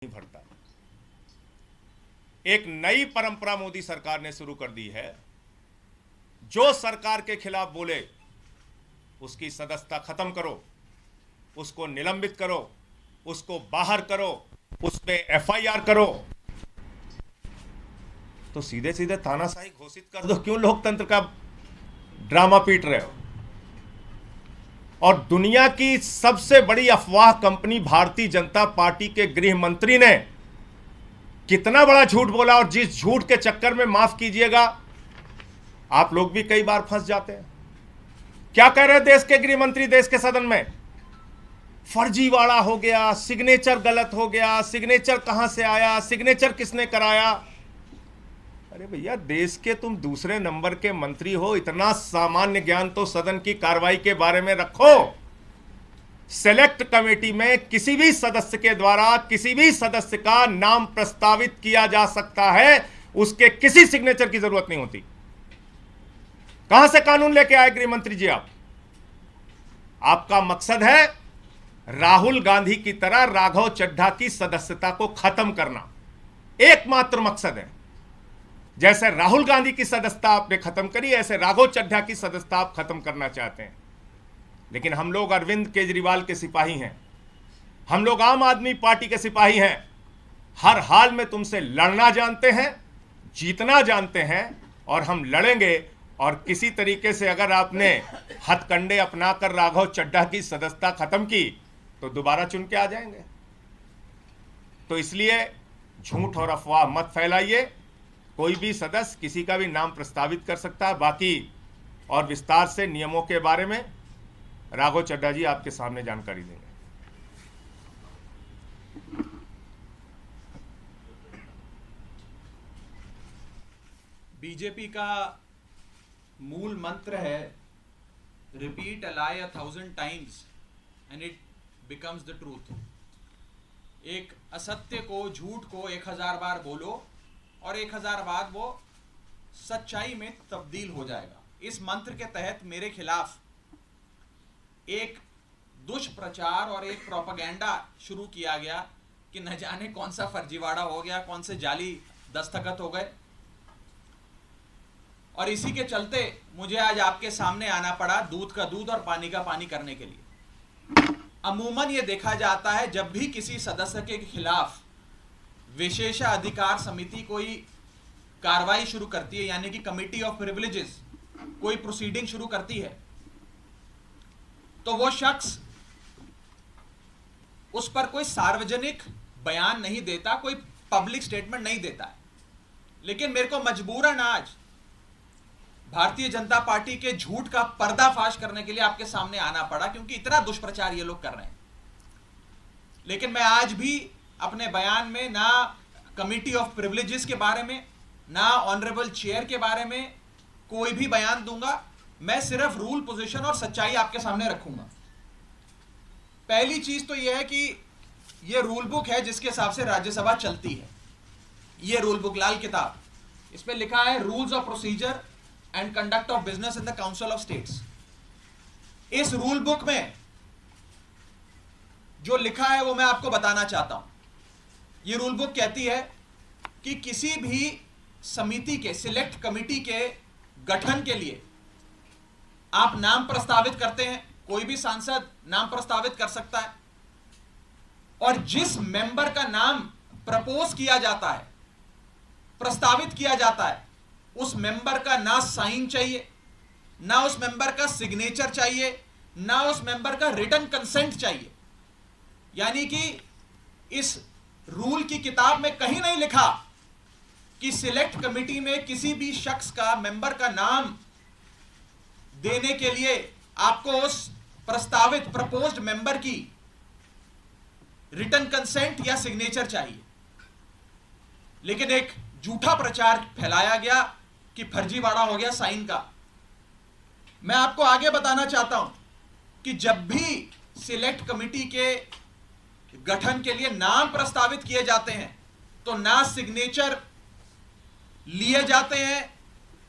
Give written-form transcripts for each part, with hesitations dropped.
नहीं भरता। एक नई परंपरा मोदी सरकार ने शुरू कर दी है। जो सरकार के खिलाफ बोले उसकी सदस्यता खत्म करो, उसको निलंबित करो, उसको बाहर करो, उस पे एफआईआर करो। तो सीधे सीधे तानाशाही घोषित कर दो। क्यों लोकतंत्र का ड्रामा पीट रहे हो? और दुनिया की सबसे बड़ी अफवाह कंपनी भारतीय जनता पार्टी के गृह मंत्री ने कितना बड़ा झूठ बोला, और जिस झूठ के चक्कर में, माफ कीजिएगा, आप लोग भी कई बार फंस जाते हैं। क्या कह रहे देश के गृह मंत्री देश के सदन में? फर्जीवाड़ा हो गया, सिग्नेचर गलत हो गया, सिग्नेचर कहां से आया, सिग्नेचर किसने कराया। अरे भैया, देश के तुम दूसरे नंबर के मंत्री हो, इतना सामान्य ज्ञान तो सदन की कार्रवाई के बारे में रखो। सेलेक्ट कमेटी में किसी भी सदस्य के द्वारा किसी भी सदस्य का नाम प्रस्तावित किया जा सकता है, उसके किसी सिग्नेचर की जरूरत नहीं होती। कहां से कानून लेके आए गृह मंत्री जी आप? आपका मकसद है राहुल गांधी की तरह राघव चड्ढा की सदस्यता को खत्म करना। एकमात्र मकसद है। जैसे राहुल गांधी की सदस्यता आपने खत्म करी, ऐसे राघव चड्ढा की सदस्यता आप खत्म करना चाहते हैं। लेकिन हम लोग अरविंद केजरीवाल के सिपाही हैं, हम लोग आम आदमी पार्टी के सिपाही हैं। हर हाल में तुमसे लड़ना जानते हैं, जीतना जानते हैं, और हम लड़ेंगे। और किसी तरीके से अगर आपने हथकंडे अपनाकर राघव चड्ढा की सदस्यता खत्म की तो दोबारा चुन के आ जाएंगे। तो इसलिए झूठ और अफवाह मत फैलाइए। कोई भी सदस्य किसी का भी नाम प्रस्तावित कर सकता है। बाकी और विस्तार से नियमों के बारे में राघव चड्ढा जी आपके सामने जानकारी देंगे। बीजेपी का मूल मंत्र है, repeat a lie 1000 times and it becomes the truth. एक असत्य को, झूठ को 1000 बार बोलो और 1000 बाद वो सच्चाई में तब्दील हो जाएगा। इस मंत्र के तहत मेरे खिलाफ एक दुष्प्रचार और एक प्रोपेगेंडा शुरू किया गया कि न जाने कौन सा फर्जीवाड़ा हो गया, कौन से जाली दस्तखत हो गए, और इसी के चलते मुझे आज आपके सामने आना पड़ा दूध का दूध और पानी का पानी करने के लिए। अमूमन ये देखा जाता है जब भी किसी सदस्य के खिलाफ विशेषाधिकार समिति कोई कार्रवाई शुरू करती है, यानी कि कमिटी ऑफ प्रिविलेजेस कोई प्रोसीडिंग शुरू करती है, तो वो शख्स उस पर कोई सार्वजनिक बयान नहीं देता, कोई पब्लिक स्टेटमेंट नहीं देता है। लेकिन मेरे को मजबूरन आज भारतीय जनता पार्टी के झूठ का पर्दाफाश करने के लिए आपके सामने आना पड़ा, क्योंकि इतना दुष्प्रचार ये लोग कर रहे हैं। लेकिन मैं आज भी अपने बयान में ना कमिटी ऑफ प्रिविलेजेस के बारे में, ना ऑनरेबल चेयर के बारे में कोई भी बयान दूंगा। मैं सिर्फ रूल, पोजीशन और सच्चाई आपके सामने रखूंगा। पहली चीज तो यह है कि यह रूल बुक है जिसके हिसाब से राज्यसभा चलती है। यह रूल बुक, लाल किताब, इस पे लिखा है rules of procedure and conduct of business in the council of states. इस रूल बुक में जो लिखा है वो मैं आपको बताना चाहता हूं। ये रूल बुक कहती है कि किसी भी समिति के, सिलेक्ट कमिटी के गठन के लिए आप नाम प्रस्तावित करते हैं, कोई भी सांसद नाम प्रस्तावित कर सकता है, और जिस मेंबर का नाम प्रपोज किया जाता है, प्रस्तावित किया जाता है, उस मेंबर का ना साइन चाहिए, ना उस मेंबर का सिग्नेचर चाहिए, ना उस मेंबर का रिटन कंसेंट चाहिए। यानी कि इस रूल की किताब में कहीं नहीं लिखा कि सिलेक्ट कमिटी में किसी भी शख्स का, मेंबर का नाम देने के लिए आपको उस प्रस्तावित, प्रपोज्ड मेंबर की रिटन कंसेंट या सिग्नेचर चाहिए। लेकिन एक झूठा प्रचार फैलाया गया कि फर्जीवाड़ा हो गया साइन का। मैं आपको आगे बताना चाहता हूं कि जब भी सिलेक्ट कमिटी के गठन के लिए नाम प्रस्तावित किए जाते हैं तो ना सिग्नेचर लिए जाते हैं,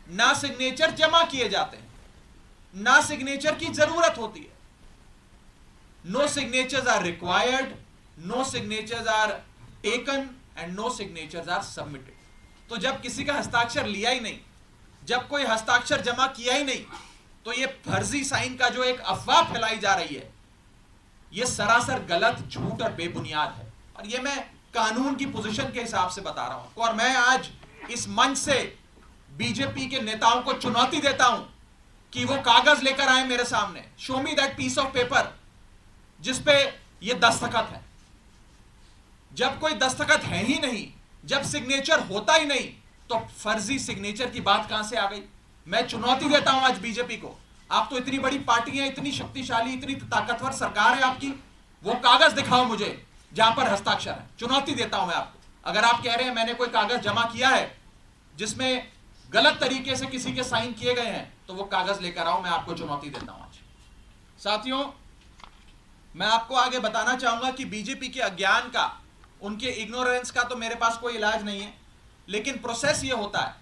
ना सिग्नेचर जमा किए जाते हैं, ना सिग्नेचर की जरूरत होती है। No signatures are required, no signatures are taken and no signatures are submitted. तो जब किसी का हस्ताक्षर लिया ही नहीं, जब कोई हस्ताक्षर जमा किया ही नहीं, तो ये फर्जी साइन का जो एक अफवाह फैलाई जा रही है, ये सरासर गलत, झूठ और बेबुनियाद है। और ये मैं कानून की पोजीशन के हिसाब से बता रहा हूं। और मैं आज इस मंच से बीजेपी के नेताओं को चुनौती देता हूं कि वो कागज लेकर आए मेरे सामने, show me that piece of paper जिसपे ये दस्तखत है। जब कोई दस्तखत है ही नहीं, जब सिग्नेचर होता ही नहीं, तो फर्जी सिग्नेचर की बात कहां से आ गई? मैं चुनौती देता हूं आज बीजेपी को, आप तो इतनी बड़ी पार्टी है, इतनी शक्तिशाली, इतनी ताकतवर सरकार है आपकी, वो कागज दिखाओ मुझे जहां पर हस्ताक्षर है। चुनौती देता हूं मैं आपको। अगर आप कह रहे हैं मैंने कोई कागज जमा किया है जिसमें गलत तरीके से किसी के साइन किए गए हैं, तो वो कागज लेकर आओ, मैं आपको चुनौती देता हूं आज। साथियों, मैं आपको आगे बताना चाहूंगा कि बीजेपी के अज्ञान का, उनके इग्नोरेंस का तो मेरे पास कोई इलाज नहीं है, लेकिन प्रोसेस ये होता है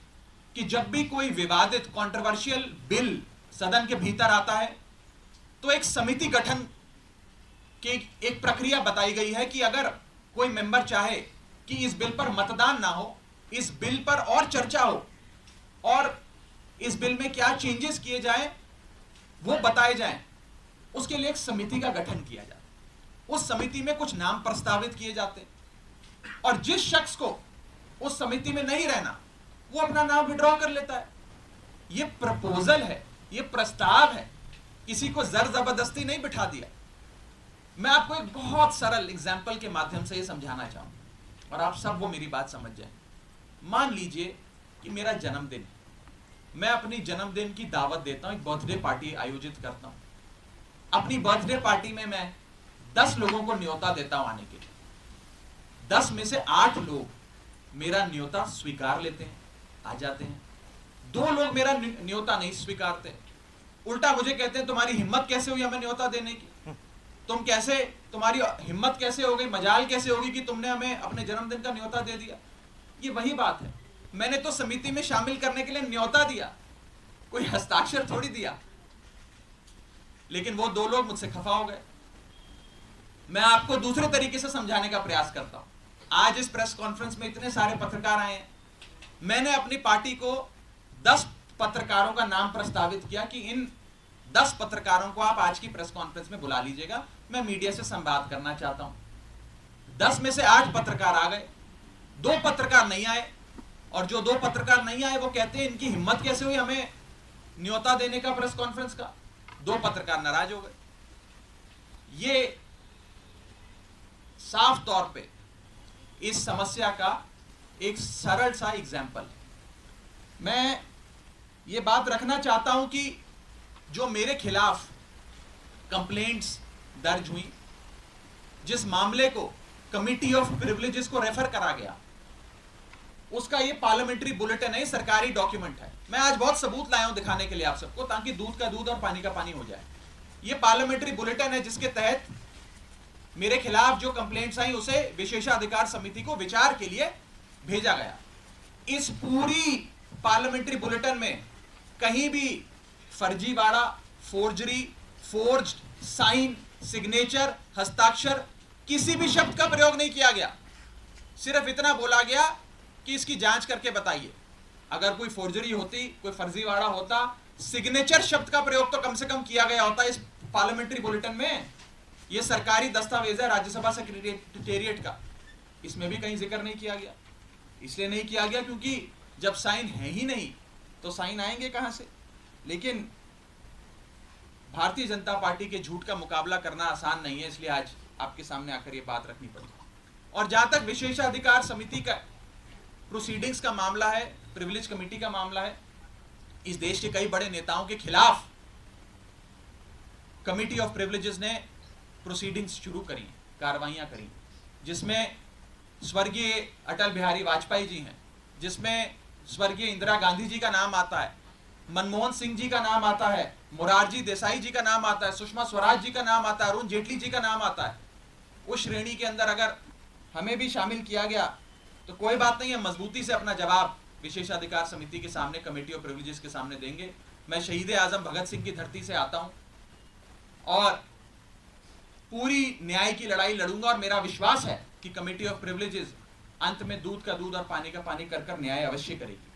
कि जब भी कोई विवादित कंट्रोवर्शियल बिल सदन के भीतर आता है, तो एक समिति गठन की एक प्रक्रिया बताई गई है कि अगर कोई मेंबर चाहे कि इस बिल पर मतदान ना हो, इस बिल पर और चर्चा हो और इस बिल में क्या चेंजेस किए जाएं वो बताए जाएं, उसके लिए एक समिति का गठन किया जाता है। उस समिति में कुछ नाम प्रस्तावित किए जाते हैं और जिस शख्स को उस समिति में नहीं रहना, वो अपना नाम विड्रॉ कर लेता है। ये प्रपोजल है, ये प्रस्ताव है, किसी को जर जबरदस्ती नहीं बिठा दिया। मैं आपको एक बहुत सरल एग्जाम्पल के माध्यम से ये समझाना चाहूंगा और आप सब वो मेरी बात समझ जाएं। मान लीजिए कि मेरा जन्मदिन है, मैं अपनी जन्मदिन की दावत देता हूं, एक बर्थडे पार्टी आयोजित करता हूं। अपनी बर्थडे पार्टी में मैं 10 लोगों को न्योता देता हूं आने के लिए। 10 में से 8 लोग मेरा न्योता स्वीकार लेते हैं, आ जाते हैं। 2 लोग मेरा न्योता नहीं स्वीकारते, उल्टा मुझे कहते हैं तुम्हारी हिम्मत कैसे हुई हमें न्योता देने की, तुम्हारी हिम्मत कैसे हो गई, मजाल कैसे होगी कि तुमने हमें अपने जन्मदिन का न्योता दे दिया। ये वही बात है, मैंने तो समिति में शामिल करने के लिए न्योता दिया, कोई हस्ताक्षर थोड़ी दिया। लेकिन वो 2 लोग मुझसे खफा हो गए। मैं आपको दूसरे तरीके से समझाने का प्रयास करता हूं। आज इस प्रेस कॉन्फ्रेंस में इतने सारे पत्रकार आए हैं, मैंने अपनी पार्टी को 10 पत्रकारों का नाम प्रस्तावित किया कि इन 10 पत्रकारों को आप आज की प्रेस कॉन्फ्रेंस में बुला लीजिएगा, मैं मीडिया से संवाद करना चाहता हूं। 10 में से 8 पत्रकार आ गए, 2 पत्रकार नहीं आए, और जो 2 पत्रकार नहीं आए वो कहते हैं इनकी हिम्मत कैसे हुई हमें न्योता देने का प्रेस कॉन्फ्रेंस का। 2 पत्रकार नाराज हो गए। ये साफ तौर पे इस समस्या का एक सरल सा एग्जाम्पल है। मैं ये बात रखना चाहता हूं कि जो मेरे खिलाफ कंप्लेंट्स दर्ज हुई, जिस मामले को कमिटी ऑफ प्रिविलेजेस को रेफर करा गया, उसका ये पार्लियामेंट्री बुलेटिन है, सरकारी डॉक्यूमेंट है। मैं आज बहुत सबूत लाया हूं दिखाने के लिए आप सबको, ताकि दूध का दूध और पानी का पानी हो जाए। ये पार्लियामेंट्री बुलेटिन है जिसके तहत मेरे खिलाफ जो कंप्लेंट्स आई उसे विशेषाधिकार समिति को विचार के लिए भेजा गया। इस पूरी पार्लियामेंट्री बुलेटिन में कहीं भी फर्जीवाड़ा, फोर्जरी, फोर्ज्ड साइन, सिग्नेचर, हस्ताक्षर, किसी भी शब्द का प्रयोग नहीं किया गया। सिर्फ इतना बोला गया कि इसकी जांच करके बताइए। अगर कोई फोर्जरी होती, कोई फर्जीवाड़ा होता, सिग्नेचर शब्द का प्रयोग तो कम से कम किया गया होता इस पार्लियामेंट्री बुलेटिन में। यह सरकारी दस्तावेज है राज्यसभा सेक्रेटेरिएट का, इसमें भी कहीं जिक्र नहीं किया गया। इसलिए नहीं किया गया क्योंकि जब साइन है ही नहीं तो साइन आएंगे कहां से। लेकिन भारतीय जनता पार्टी के झूठ का मुकाबला करना आसान नहीं है, इसलिए आज आपके सामने आकर यह बात रखनी पड़ी। और जहां तक विशेषाधिकार समिति का प्रोसीडिंग्स का मामला है, प्रिविलेज कमेटी का मामला है, इस देश के कई बड़े नेताओं के खिलाफ कमिटी ऑफ प्रिविलेजेस ने प्रोसीडिंग्स शुरू करी, कार्रवाइयां करी, जिसमें स्वर्गीय अटल बिहारी वाजपेयी जी हैं, जिसमें स्वर्गीय इंदिरा गांधी जी का नाम आता है, मनमोहन सिंह जी का नाम आता है, मोरारजी देसाई जी का नाम आता है, सुषमा स्वराज जी का नाम आता है, अरुण जेटली जी का नाम आता है। उस श्रेणी के अंदर अगर हमें भी शामिल किया गया तो कोई बात नहीं है, मजबूती से अपना जवाब विशेषाधिकार समिति के सामने, कमेटी ऑफ प्रिविलेजेस के सामने देंगे। मैं शहीद आजम भगत सिंह की धरती से आता हूं और पूरी न्याय की लड़ाई लड़ूंगा और मेरा विश्वास है कि कमेटी ऑफ प्रिविलेजेस अंत में दूध का दूध और पानी का पानी कर कर न्याय अवश्य करेगी।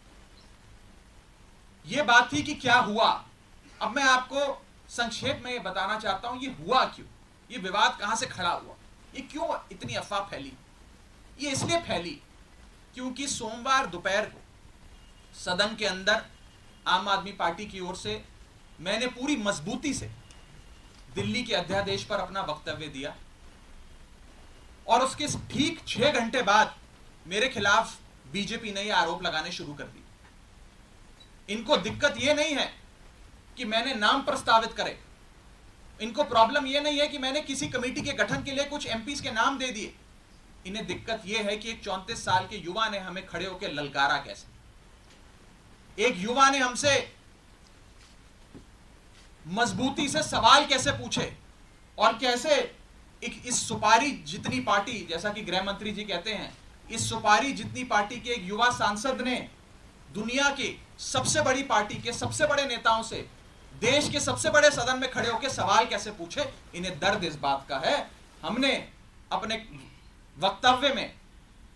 यह बात थी कि क्या हुआ। अब मैं आपको संक्षेप में यह बताना चाहता हूं ये हुआ क्यों, ये विवाद कहां से खड़ा हुआ, ये क्यों इतनी अफवाह फैली। ये इसलिए फैली क्योंकि सोमवार दोपहर को सदन के अंदर आम आदमी पार्टी की ओर से मैंने पूरी मजबूती से दिल्ली के अध्यादेश पर अपना वक्तव्य दिया और उसके ठीक 6 घंटे बाद मेरे खिलाफ बीजेपी ने यह आरोप लगाने शुरू कर दिए। इनको दिक्कत यह नहीं है कि मैंने नाम प्रस्तावित करे, इनको प्रॉब्लम यह नहीं है कि मैंने किसी कमेटी के गठन के लिए कुछ एमपीज के नाम दे दिए। इन्हें दिक्कत यह है कि एक 34 साल के युवा ने हमें खड़े होकर ललकारा कैसे, एक युवा ने हमसे मजबूती से सवाल कैसे पूछे और कैसे इस सुपारी जितनी पार्टी, जैसा कि गृह मंत्री जी कहते हैं, इस सुपारी जितनी पार्टी के एक युवा सांसद ने दुनिया की सबसे बड़ी पार्टी के सबसे बड़े नेताओं से देश के सबसे बड़े सदन में खड़े होकर सवाल कैसे पूछे। इन्हें दर्द इस बात का है। हमने अपने वक्तव्य में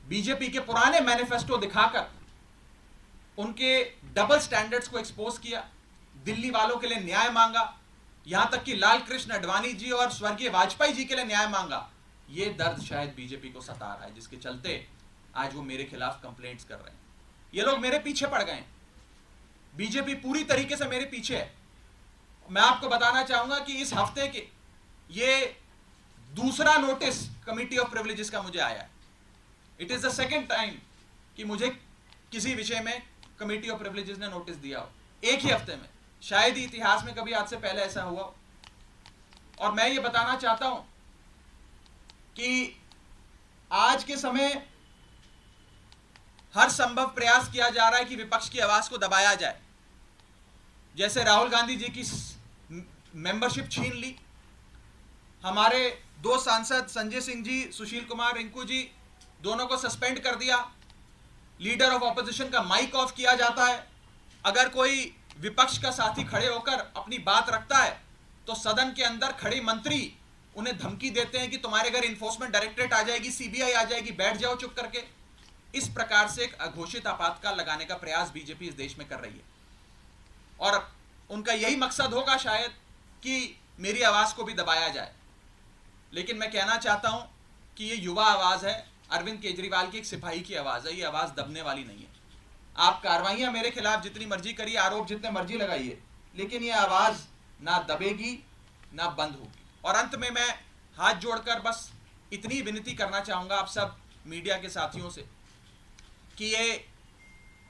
बीजेपी के पुराने मैनिफेस्टो दिखाकर उनके डबल स्टैंडर्ड्स को एक्सपोज किया, दिल्ली वालों के लिए न्याय मांगा, यहां तक कि लाल कृष्ण अडवाणी जी और स्वर्गीय वाजपेयी जी के लिए न्याय मांगा। यह दर्द शायद बीजेपी को सता रहा है, जिसके चलते आज वो मेरे खिलाफ कंप्लेंट्स कर रहे हैं। ये लोग मेरे पीछे पड़ गए, बीजेपी पूरी तरीके से मेरे पीछे है। मैं आपको बताना चाहूंगा कि इस हफ्ते के ये दूसरा नोटिस कमेटी ऑफ प्रिविलेजेस का मुझे आया है। It is the second time कि मुझे किसी विषय में कमेटी ऑफ प्रिविलेजेस ने नोटिस दिया हो एक ही हफ्ते में। शायद ही इतिहास में कभी आज से पहले ऐसा हुआ हो। और मैं ये बताना चाहता हूं कि आज के समय हर संभव प्रयास किया जा रहा है कि विपक्ष की आवाज को दबाया जाए। जैसे राहुल गांधी जी की मेंबरशिप छीन ली, हमारे 2 सांसद संजय सिंह जी, सुशील कुमार रिंकू जी, दोनों को सस्पेंड कर दिया, लीडर ऑफ ऑपोजिशन का माइक ऑफ किया जाता है। अगर कोई विपक्ष का साथी खड़े होकर अपनी बात रखता है तो सदन के अंदर खड़े मंत्री उन्हें धमकी देते हैं कि तुम्हारे घर इन्फोर्समेंट डायरेक्टरेट आ जाएगी, सीबीआई आ जाएगी, बैठ जाओ चुप करके। इस प्रकार से एक अघोषित आपातकाल लगाने का प्रयास बीजेपी इस देश में कर रही है और उनका यही मकसद होगा शायद कि मेरी आवाज को भी दबाया जाए। लेकिन मैं कहना चाहता हूं कि ये युवा आवाज है, अरविंद केजरीवाल की एक सिपाही की आवाज है, ये आवाज दबने वाली नहीं है। आप कार्रवाइयां मेरे खिलाफ जितनी मर्जी करिए, आरोप जितने मर्जी लगाइए, लेकिन ये आवाज ना दबेगी ना बंद होगी। और अंत में मैं हाथ जोड़कर बस इतनी विनती करना चाहूंगा आप सब मीडिया के साथियों से कि ये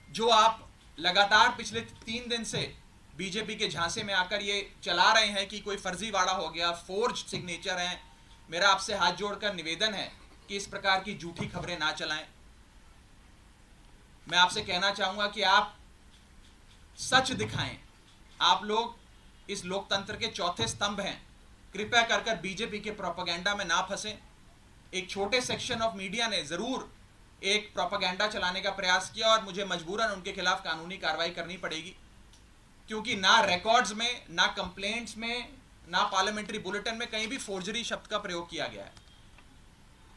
जो आप लगातार पिछले 3 दिन से बीजेपी के झांसे में आकर ये चला रहे हैं कि कोई फर्जीवाड़ा हो गया, फोर्ज सिग्नेचर हैं, मेरा आपसे हाथ जोड़कर निवेदन है कि इस प्रकार की झूठी खबरें ना चलाएं। मैं आपसे कहना चाहूंगा कि आप सच दिखाएं। आप लोग इस लोकतंत्र के चौथे स्तंभ हैं, कृपया कर बीजेपी के प्रोपेगेंडा में ना फंसें। एक छोटे सेक्शन ऑफ मीडिया ने जरूर एक प्रोपेगेंडा चलाने का प्रयास किया और मुझे मजबूरन उनके खिलाफ कानूनी कार्रवाई करनी पड़ेगी, क्योंकि ना रिकॉर्ड्स में, ना कंप्लेंट्स में, ना पार्लियामेंट्री बुलेटिन में कहीं भी फोर्जरी शब्द का प्रयोग किया गया है।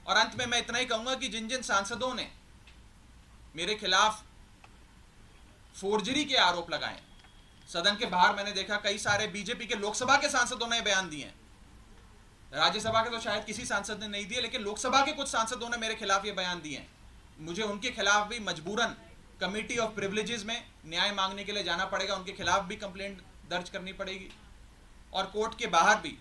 और अंत में मैं इतना ही कहूंगा कि जिन जिन सांसदों ने मेरे खिलाफ फोर्जरी के आरोप लगाए, सदन के बाहर मैंने देखा कई सारे बीजेपी के लोकसभा के सांसदों ने बयान दिए, राज्यसभा के तो शायद किसी सांसद ने नहीं दिए, लेकिन लोकसभा के कुछ सांसदों ने मेरे खिलाफ ये बयान दिए। मुझे उनके खिलाफ भी मजबूरन कमेटी ऑफ प्रिविलेजेस में न्याय मांगने के लिए जाना पड़ेगा, उनके खिलाफ भी कंप्लेंट दर्ज करनी पड़ेगी और कोर्ट के बाहर भी,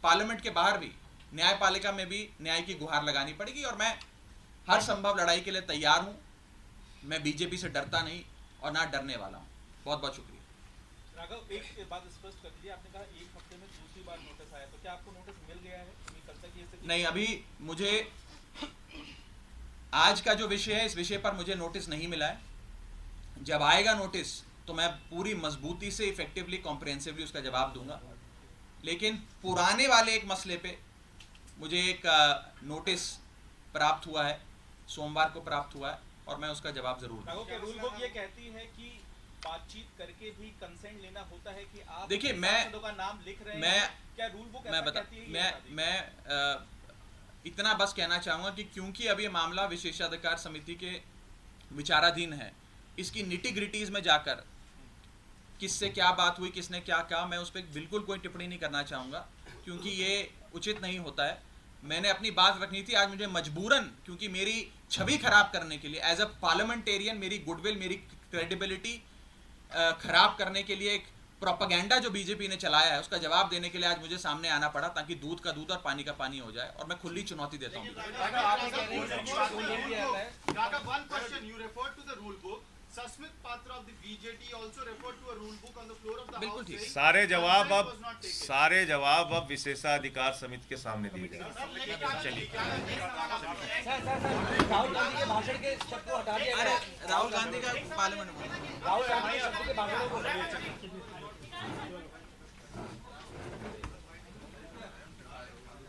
पार्लियामेंट के बाहर भी, न्यायपालिका में भी न्याय की गुहार लगानी पड़ेगी। और मैं हर संभव लड़ाई के लिए तैयार हूं। मैं बीजेपी से डरता नहीं और ना डरने वाला हूं। बहुत बहुत शुक्रिया। राघव, एक बात स्पष्ट कर दीजिए, आपने कहा एक हफ्ते में दूसरी बार नोटिस आया, तो क्या आपको नोटिस मिल गया है? नहीं, अभी मुझे आज का जो विषय है इस विषय पर मुझे नोटिस नहीं मिला है। जब आएगा नोटिस तो मैं पूरी मजबूती से, इफेक्टिवली, कॉम्प्रिहेंसिवली उसका जवाब दूंगा। लेकिन पुराने वाले एक मसले पे मुझे एक नोटिस प्राप्त हुआ है, सोमवार को प्राप्त हुआ है और मैं उसका जवाब जरूर दूंगा। रूल बुक ये कहती है कि बातचीत करके भी कंसेंट लेना होता है कि आप देखिए, सांसदों का नाम लिख रहे हैं, क्या रूल बुक ऐसा कहती है? इतना बस कहना चाहूँगा कि क्योंकि अभी ये मामला विशेषाधिकार समिति के विचाराधीन है, इसकी निटी ग्रिटीज़ में जाकर किससे क्या बात हुई, किसने क्या कहा, मैं उस पर बिल्कुल कोई टिप्पणी नहीं करना चाहूँगा, क्योंकि ये उचित नहीं होता है। मैंने अपनी बात रखनी थी, आज मुझे मजबूरन, क्योंकि मेरी छवि खराब करने के लिए, एज अ पार्लियामेंटेरियन मेरी गुडविल, मेरी क्रेडिबिलिटी खराब करने के लिए एक प्रोपेगेंडा जो बीजेपी ने चलाया है, उसका जवाब देने के लिए आज मुझे सामने आना पड़ा, ताकि दूध का दूध और पानी का पानी हो जाए। और मैं खुली चुनौती देता हूँ। Susmit Patra of the BJT also referred to a rule book on the floor of the बिल्कुल House. ठीक। saying सारे जवाब that अब was not taken. सारे जवाब अब विशेषाधिकार समिति के सामने दिए गए। राहुल गांधी के भाषण के शब्द को हटा दिया अरे राहुल गांधी का पार्लियामेंट में राहुल गांधी के शब्द के भाषण को